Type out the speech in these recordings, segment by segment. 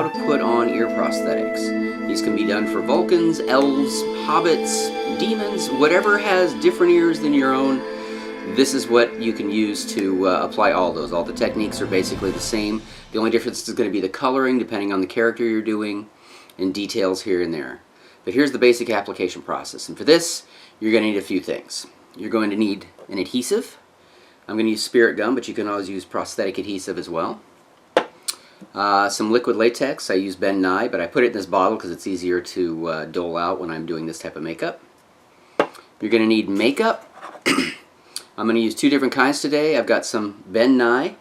how to put on ear prosthetics. These can be done for Vulcans, Elves, Hobbits, demons, whatever has different ears than your own. This is what you can use to apply all those. All the techniques are basically the same. The only difference is going to be the coloring depending on the character you're doing and details here and there. But here's the basic application process. And for this, you're going to need a few things. You're going to need an adhesive. I'm going to use spirit gum, but you can always use prosthetic adhesive as well. Some liquid latex. I use Ben Nye, but I put it in this bottle because it's easier to dole out when I'm doing this type of makeup. You're going to need makeup. I'm going to use two different kinds today. I've got some Ben Nye,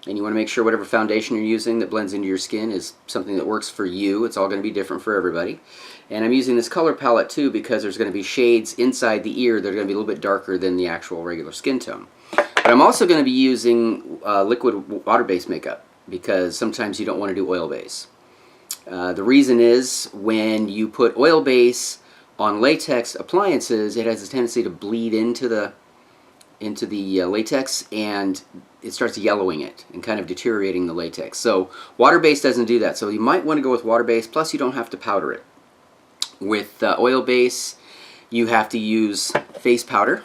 and you want to make sure whatever foundation you're using that blends into your skin is something that works for you. It's all going to be different for everybody. And I'm using this color palette too because there's going to be shades inside the ear that are going to be a little bit darker than the actual regular skin tone. But I'm also going to be using liquid water-based makeup because sometimes you don't want to do oil base. The reason is when you put oil base on latex appliances, it has a tendency to bleed into the latex, and it starts yellowing it and kind of deteriorating the latex. So water-based doesn't do that. So you might want to go with water-based, plus you don't have to powder it. With oil base, you have to use face powder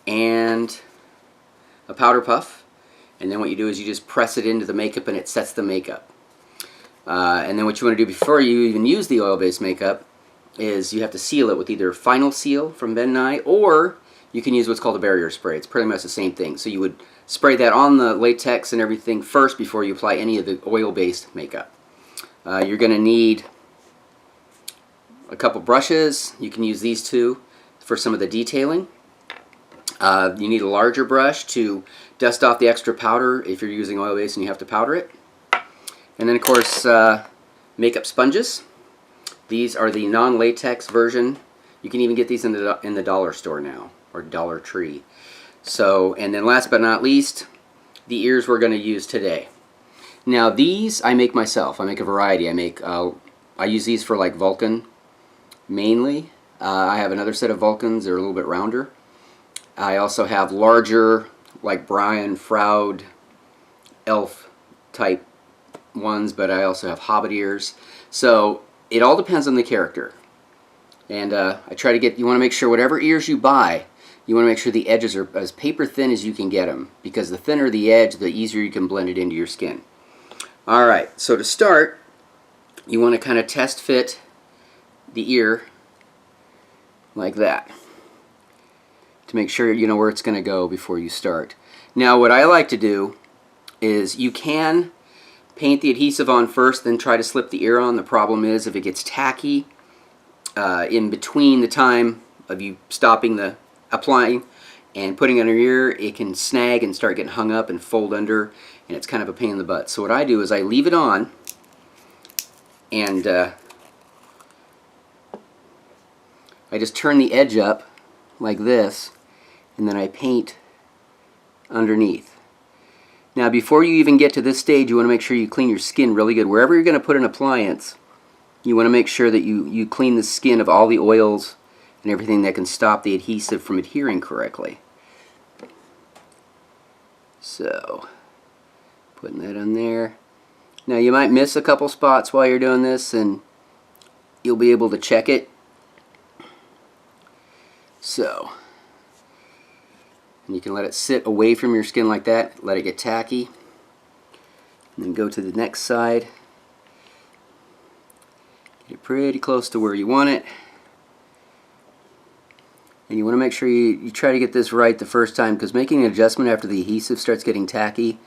and a powder puff, and then what you do is you just press it into the makeup and it sets the makeup. And then what you want to do before you even use the oil-based makeup is you have to seal it with either Final Seal from Ben Nye, or you can use what's called a barrier spray. It's pretty much the same thing. So you would spray that on the latex and everything first before you apply any of the oil-based makeup. You're going to need a couple brushes. You can use these two for some of the detailing. You need a larger brush to dust off the extra powder if you're using oil base and you have to powder it. And then of course makeup sponges. These are the non-latex version. You can even get these in the dollar store now, or Dollar Tree. So, and then last but not least, the ears we're going to use today. Now these I make myself. I make a variety. I use these for like Vulcan mainly. I have another set of Vulcans. They're a little bit rounder. I also have larger, like Brian Froud elf type ones, but I also have Hobbit ears. So it all depends on the character. And I try to get, you want to make sure whatever ears you buy, you want to make sure the edges are as paper thin as you can get them, because the thinner the edge, the easier you can blend it into your skin. Alright, so to start, you want to kind of test fit the ear like that to make sure you know where it's going to go before you start. Now what I like to do is you can paint the adhesive on first, then try to slip the ear on. The problem is if it gets tacky in between the time of you stopping the applying and putting it on your ear, it can snag and start getting hung up and fold under, and it's kind of a pain in the butt. So what I do is I leave it on, and I just turn the edge up like this, and then I paint underneath. Now before you even get to this stage, you want to make sure you clean your skin really good. Wherever you're going to put an appliance, you want to make sure that you clean the skin of all the oils and everything that can stop the adhesive from adhering correctly. So, putting that on there. Now you might miss a couple spots while you're doing this, and you'll be able to check it. So, and you can let it sit away from your skin like that, let it get tacky, and then go to the next side. Get it pretty close to where you want it. And you want to make sure you try to get this right the first time, because making an adjustment after the adhesive starts getting tacky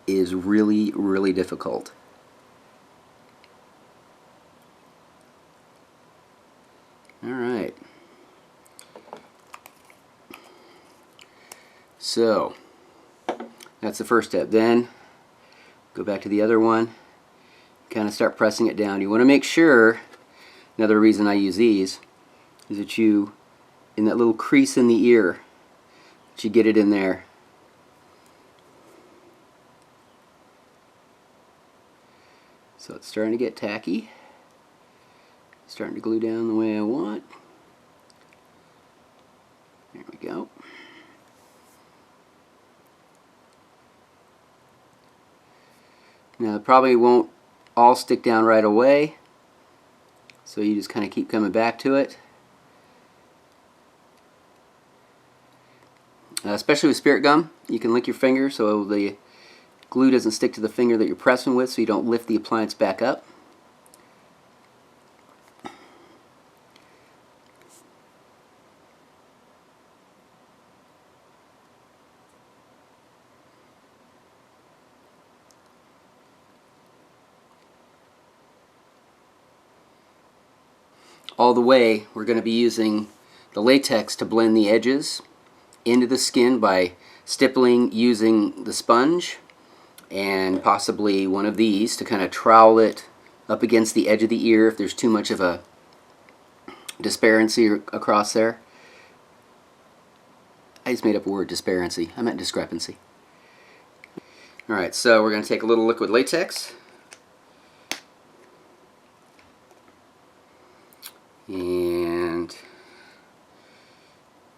is really, really difficult. Alright. So, that's the first step. Then, go back to the other one. Kind of start pressing it down. You want to make sure, another reason I use these, is that you, in that little crease in the ear, that you get it in there. So it's starting to get tacky. Starting to glue down the way I want. There we go. Now it probably won't all stick down right away, so you just kind of keep coming back to it. Especially with spirit gum, you can lick your finger so the glue doesn't stick to the finger that you're pressing with, so you don't lift the appliance back up. All the way, we're going to be using the latex to blend the edges into the skin by stippling using the sponge and possibly one of these to kind of trowel it up against the edge of the ear if there's too much of a disparity across there. I just made up a word, disparity. I meant discrepancy. Alright, so we're going to take a little liquid latex and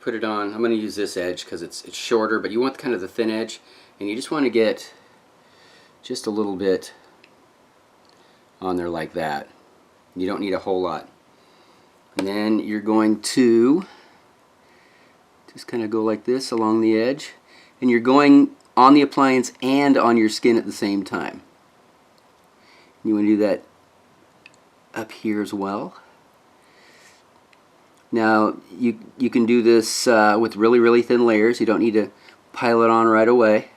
put it on. I'm going to use this edge because it's shorter, but you want kind of the thin edge, and you just want to get just a little bit on there like that. You don't need a whole lot. And then you're going to just kind of go like this along the edge, and you're going on the appliance and on your skin at the same time. You want to do that up here as well. Now you can do this with really thin layers. You don't need to pile it on right away.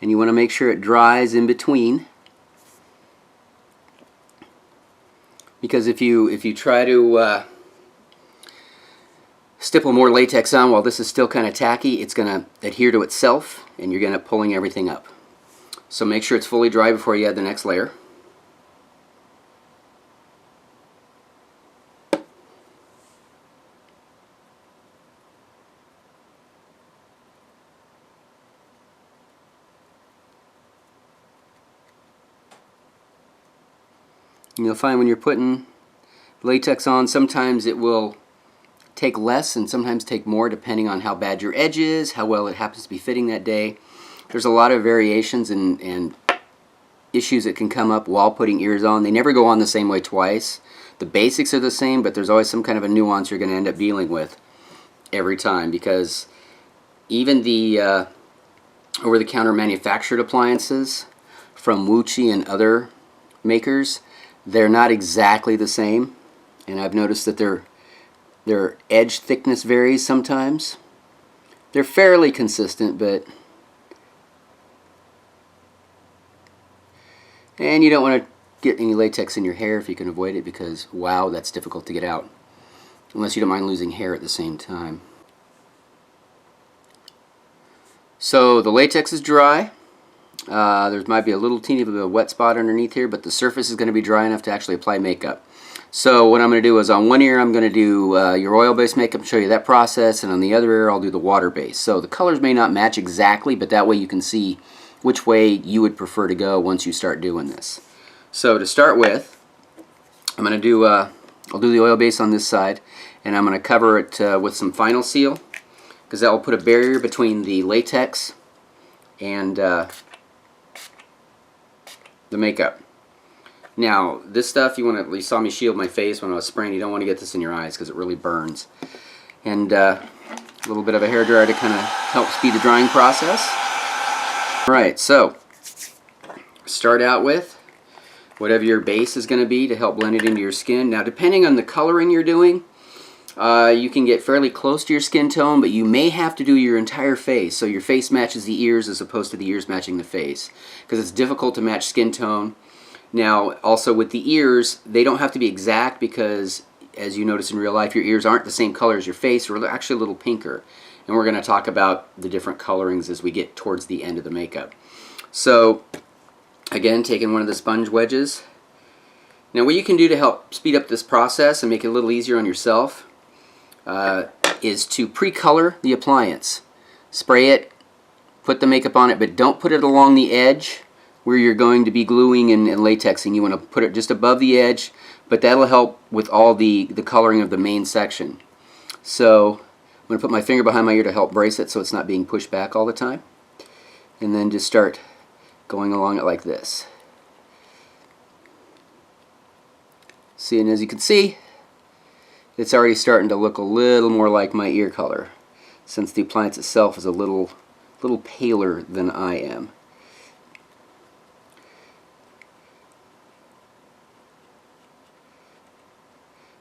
And you want to make sure it dries in between, because if you try to stipple more latex on while this is still kind of tacky, it's going to adhere to itself and you're going to end up pulling everything up. So make sure it's fully dry before you add the next layer. You'll find when you're putting latex on, sometimes it will take less and sometimes take more depending on how bad your edge is, how well it happens to be fitting that day. There's a lot of variations and issues that can come up while putting ears on. They never go on the same way twice. The basics are the same, but there's always some kind of a nuance you're going to end up dealing with every time, because even the over-the-counter manufactured appliances from Wuchi and other makers, they're not exactly the same, and I've noticed that their edge thickness varies sometimes. They're fairly consistent, but and you don't want to get any latex in your hair if you can avoid it, because wow, that's difficult to get out unless you don't mind losing hair at the same time. So the latex is dry. There might be a little teeny bit of a wet spot underneath here, but the surface is going to be dry enough to actually apply makeup. So what I'm going to do is on one ear I'm going to do your oil-based makeup and show you that process, and on the other ear I'll do the water-based. So the colors may not match exactly, but that way you can see which way you would prefer to go once you start doing this. So to start with, I'm going to do I'll do the oil base on this side, and I'm going to cover it with some Final Seal, because that will put a barrier between the latex and the makeup. Now this stuff, you saw me shield my face when I was spraying. You don't want to get this in your eyes because it really burns. And a little bit of a hairdryer to kind of help speed the drying process. Alright, so start out with whatever your base is going to be to help blend it into your skin. Now depending on the coloring you're doing, you can get fairly close to your skin tone, but you may have to do your entire face, so your face matches the ears as opposed to the ears matching the face, because it's difficult to match skin tone. Now also with the ears, they don't have to be exact, because as you notice in real life, your ears aren't the same color as your face, or they're actually a little pinker, and we're going to talk about the different colorings as we get towards the end of the makeup. So again, taking one of the sponge wedges. Now what you can do to help speed up this process and make it a little easier on yourself is to pre-color the appliance. Spray it, put the makeup on it, but don't put it along the edge where you're going to be gluing and latexing. You want to put it just above the edge, but that'll help with all the coloring of the main section. So I'm going to put my finger behind my ear to help brace it so it's not being pushed back all the time. and then just start going along it like this. See, and as you can see, it's already starting to look a little more like my ear color, since the appliance itself is a little paler than I am.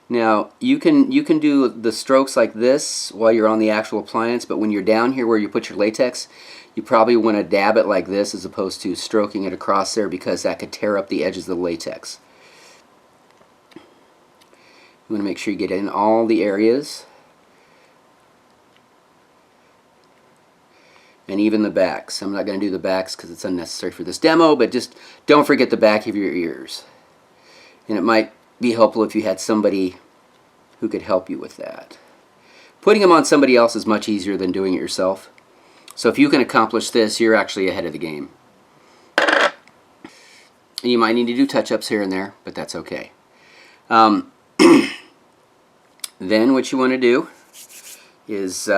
Now you can do the strokes like this while you're on the actual appliance, but when you're down here where you put your latex, you probably want to dab it like this as opposed to stroking it across there, because that could tear up the edges of the latex. You want to make sure you get in all the areas, and even the backs. I'm not going to do the backs because it's unnecessary for this demo, but just don't forget the back of your ears. And it might be helpful if you had somebody who could help you with that. Putting them on somebody else is much easier than doing it yourself. So if you can accomplish this, you're actually ahead of the game. And you might need to do touch-ups here and there, but that's okay. Then what you want to do is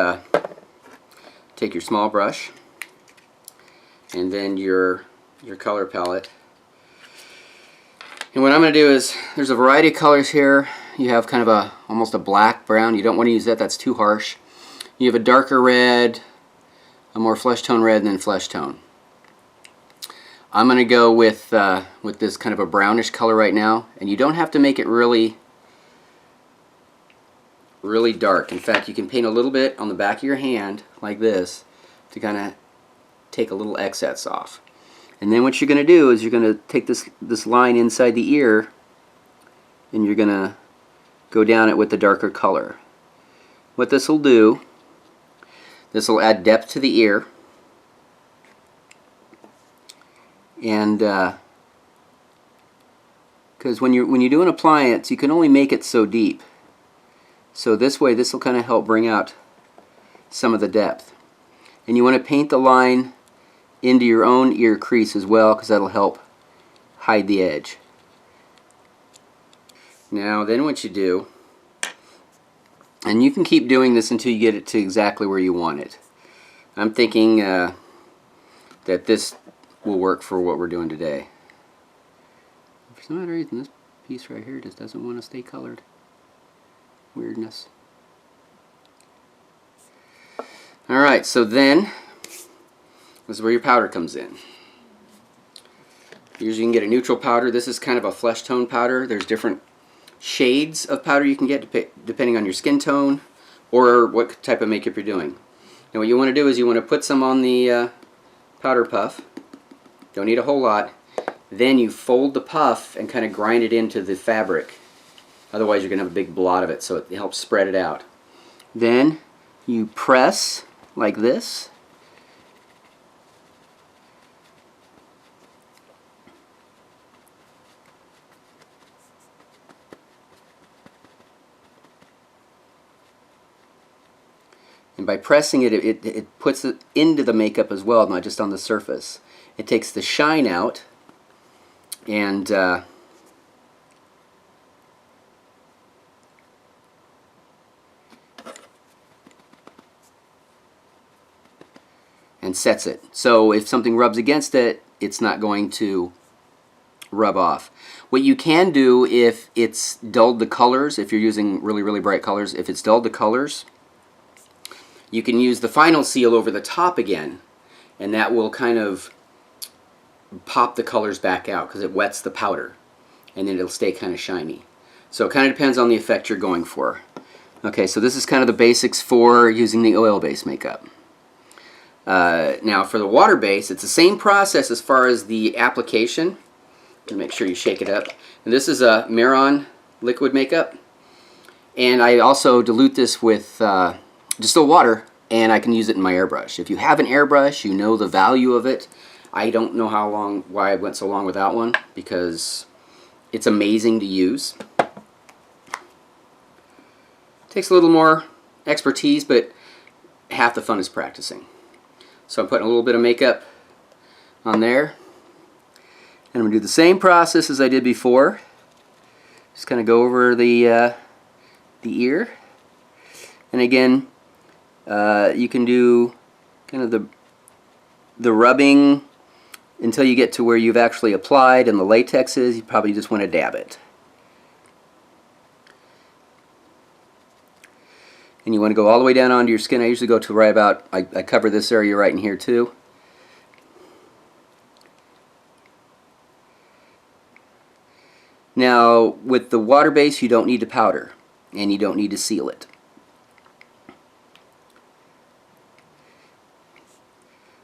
take your small brush and then your color palette. And what I'm going to do is, there's a variety of colors here. You have kind of almost a black brown. You don't want to use that, that's too harsh. You have a darker red, a more flesh tone red, and then flesh tone. I'm going to go with this kind of a brownish color right now, and you don't have to make it really dark. In fact, you can paint a little bit on the back of your hand like this to kind of take a little excess off. And then what you're going to do is you're going to take this line inside the ear, and you're going to go down it with the darker color. What this will do, this will add depth to the ear, and because when you do an appliance, you can only make it so deep. So this way, this will kind of help bring out some of the depth. And you want to paint the line into your own ear crease as well, because that'll help hide the edge. Now then what you do, and you can keep doing this until you get it to exactly where you want it. I'm thinking that this will work for what we're doing today. For some odd reason, this piece right here just doesn't want to stay colored. Weirdness. Alright, so then this is where your powder comes in. Usually you can get a neutral powder. This is kind of a flesh tone powder. There's different shades of powder you can get depending on your skin tone or what type of makeup you're doing. Now what you want to do is you want to put some on the powder puff. Don't need a whole lot. Then you fold the puff and kind of grind it into the fabric. Otherwise you're going to have a big blot of it, so it helps spread it out. Then you press like this. And by pressing it, it puts it into the makeup as well, not just on the surface. It takes the shine out, and sets it. So if something rubs against it, it's not going to rub off. What you can do if it's dulled the colors, if you're using really bright colors, if it's dulled the colors, you can use the final seal over the top again, and that will kind of pop the colors back out because it wets the powder, and then it'll stay kind of shiny. So it kind of depends on the effect you're going for. Okay, so this is kind of the basics for using the oil-based makeup. Now for the water-based, it's the same process as far as the application. Make sure you shake it up. And this is a Meron liquid makeup, and I also dilute this with distilled water, and I can use it in my airbrush. If you have an airbrush, you know the value of it. I don't know why I went so long without one, because it's amazing to use. Takes a little more expertise, but half the fun is practicing. So I'm putting a little bit of makeup on there, and I'm going to do the same process as I did before. Just kind of go over the ear, and again, you can do kind of the rubbing until you get to where you've actually applied and the latex is. You probably just want to dab it. And you want to go all the way down onto your skin. I usually go to right about, I cover this area right in here too. Now, with the water base, you don't need to powder, and you don't need to seal it.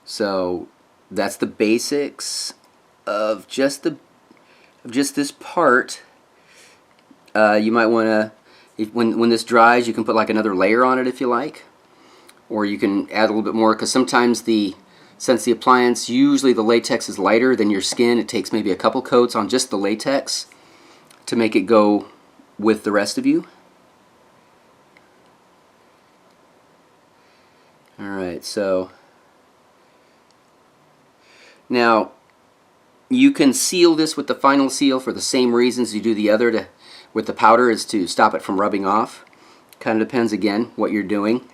So that's the basics of just this part. You might want to, when this dries, you can put like another layer on it if you like, or you can add a little bit more, because sometimes since the appliance, usually the latex is lighter than your skin, it takes maybe a couple coats on just the latex to make it go with the rest of you. Alright, so now you can seal this with the final seal for the same reasons you do the other with the powder, is to stop it from rubbing off. Kind of depends again what you're doing.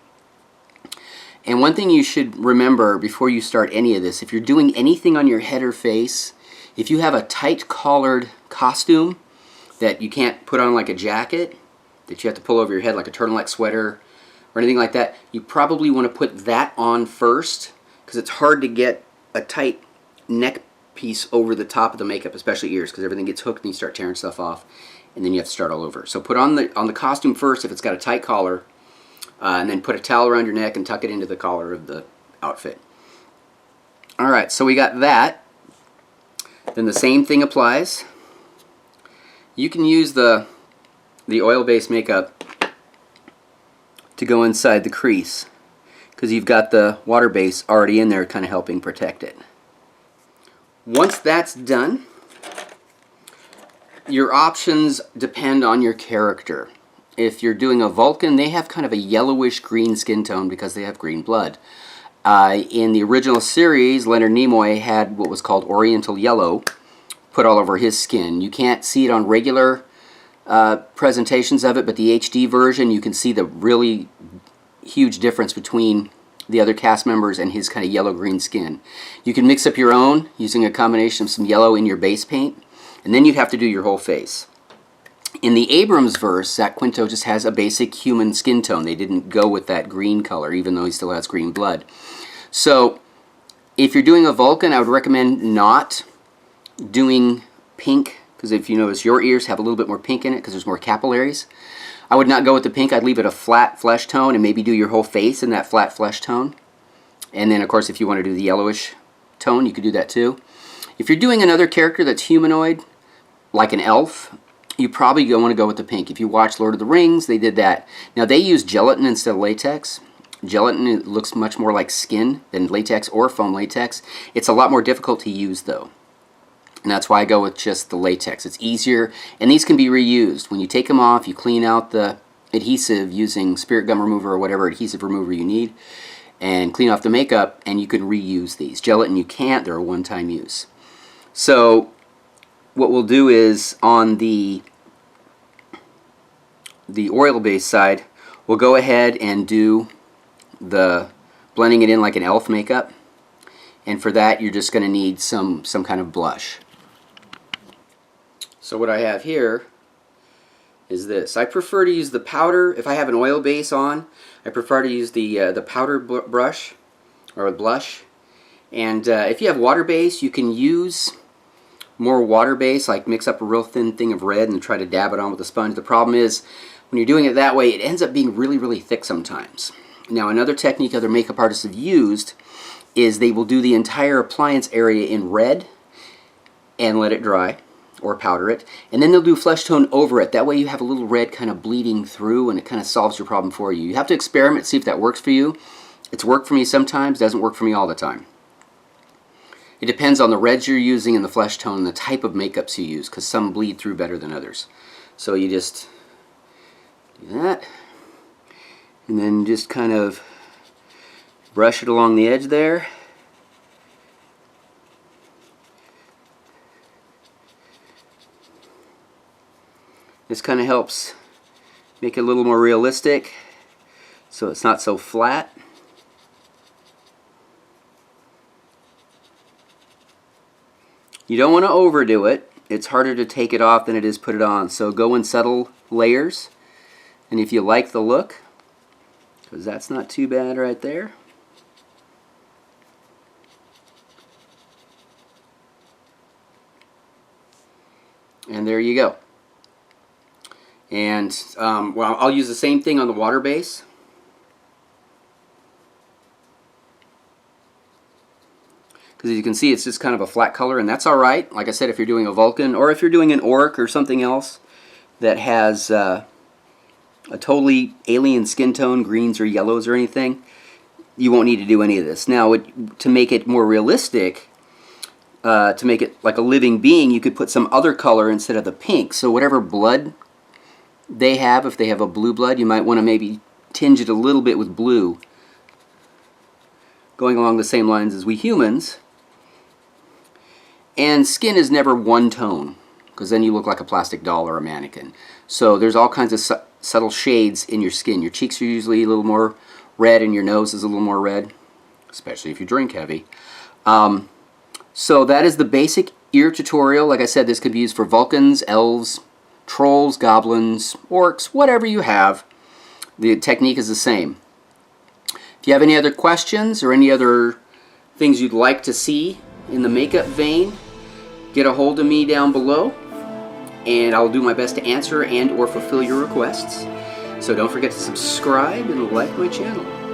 And one thing you should remember before you start any of this, if you're doing anything on your head or face, if you have a tight collared costume that you can't put on like a jacket, that you have to pull over your head like a turtleneck sweater or anything like that, you probably want to put that on first, because it's hard to get a tight neck piece over the top of the makeup, especially ears, because everything gets hooked and you start tearing stuff off, and then you have to start all over. So put on the costume first if it's got a tight collar, and then put a towel around your neck and tuck it into the collar of the outfit. Alright, so we got that. Then the same thing applies. You can use the oil-based makeup to go inside the crease, because you've got the water base already in there kind of helping protect it. Once that's done, your options depend on your character. If you're doing a Vulcan, they have kind of a yellowish green skin tone because they have green blood. In the original series, Leonard Nimoy had what was called Oriental Yellow put all over his skin. You can't see it on regular presentations of it, but the HD version, you can see the really huge difference between the other cast members and his kind of yellow-green skin. You can mix up your own using a combination of some yellow in your base paint, and then you'd have to do your whole face. In the Abrams verse, Zach Quinto just has a basic human skin tone. They didn't go with that green color, even though he still has green blood. So, if you're doing a Vulcan, I would recommend not doing pink, because if you notice, your ears have a little bit more pink in it because there's more capillaries. I would not go with the pink. I'd leave it a flat flesh tone and maybe do your whole face in that flat flesh tone. And then, of course, if you want to do the yellowish tone, you could do that too. If you're doing another character that's humanoid, like an elf, you probably want to go with the pink. If you watch Lord of the Rings, they did that. Now, they use gelatin instead of latex. Gelatin looks much more like skin than latex or foam latex. It's a lot more difficult to use, though. And that's why I go with just the latex. It's easier, and these can be reused. When you take them off, you clean out the adhesive using spirit gum remover or whatever adhesive remover you need, and clean off the makeup, and you can reuse these. Gelatin you can't. They're a one-time use. So what we'll do is on the oil-based side, we'll go ahead and do the blending it in like an elf makeup. And for that, you're just going to need some kind of blush. So what I have here is this. I prefer to use the powder. If I have an oil base on, I prefer to use the powder brush or blush. And if you have water base, you can use more water base, like mix up a real thin thing of red and try to dab it on with a sponge. The problem is, when you're doing it that way, it ends up being really, really thick sometimes. Now, another technique other makeup artists have used is they will do the entire appliance area in red and let it dry, or powder it, and then they'll do flesh tone over it. That way you have a little red kind of bleeding through, and it kind of solves your problem for you. You have to experiment, see if that works for you. It's worked for me sometimes, doesn't work for me all the time. It depends on the reds you're using and the flesh tone and the type of makeups you use, because some bleed through better than others. So you just do that, and then just kind of brush it along the edge there. This kind of helps make it a little more realistic, so it's not so flat. You don't want to overdo it. It's harder to take it off than it is put it on. So go in subtle layers. And if you like the look, because that's not too bad right there. And there you go. And well, I'll use the same thing on the water base. Because as you can see, it's just kind of a flat color, and that's all right. Like I said, if you're doing a Vulcan, or if you're doing an Orc or something else that has a totally alien skin tone, greens or yellows or anything, you won't need to do any of this. Now, to make it more realistic, to make it like a living being, you could put some other color instead of the pink. So whatever blood they have, if they have a blue blood, you might want to maybe tinge it a little bit with blue, going along the same lines as we humans. And skin is never one tone, because then you look like a plastic doll or a mannequin. So there's all kinds of subtle shades in your skin. Your cheeks are usually a little more red, and your nose is a little more red, especially if you drink heavy. So that is the basic ear tutorial. Like I said, this could be used for Vulcans, Elves, Trolls, Goblins, Orcs, whatever you have. The technique is the same. If you have any other questions or any other things you'd like to see in the makeup vein, get a hold of me down below, and I'll do my best to answer and or fulfill your requests. So don't forget to subscribe and like my channel.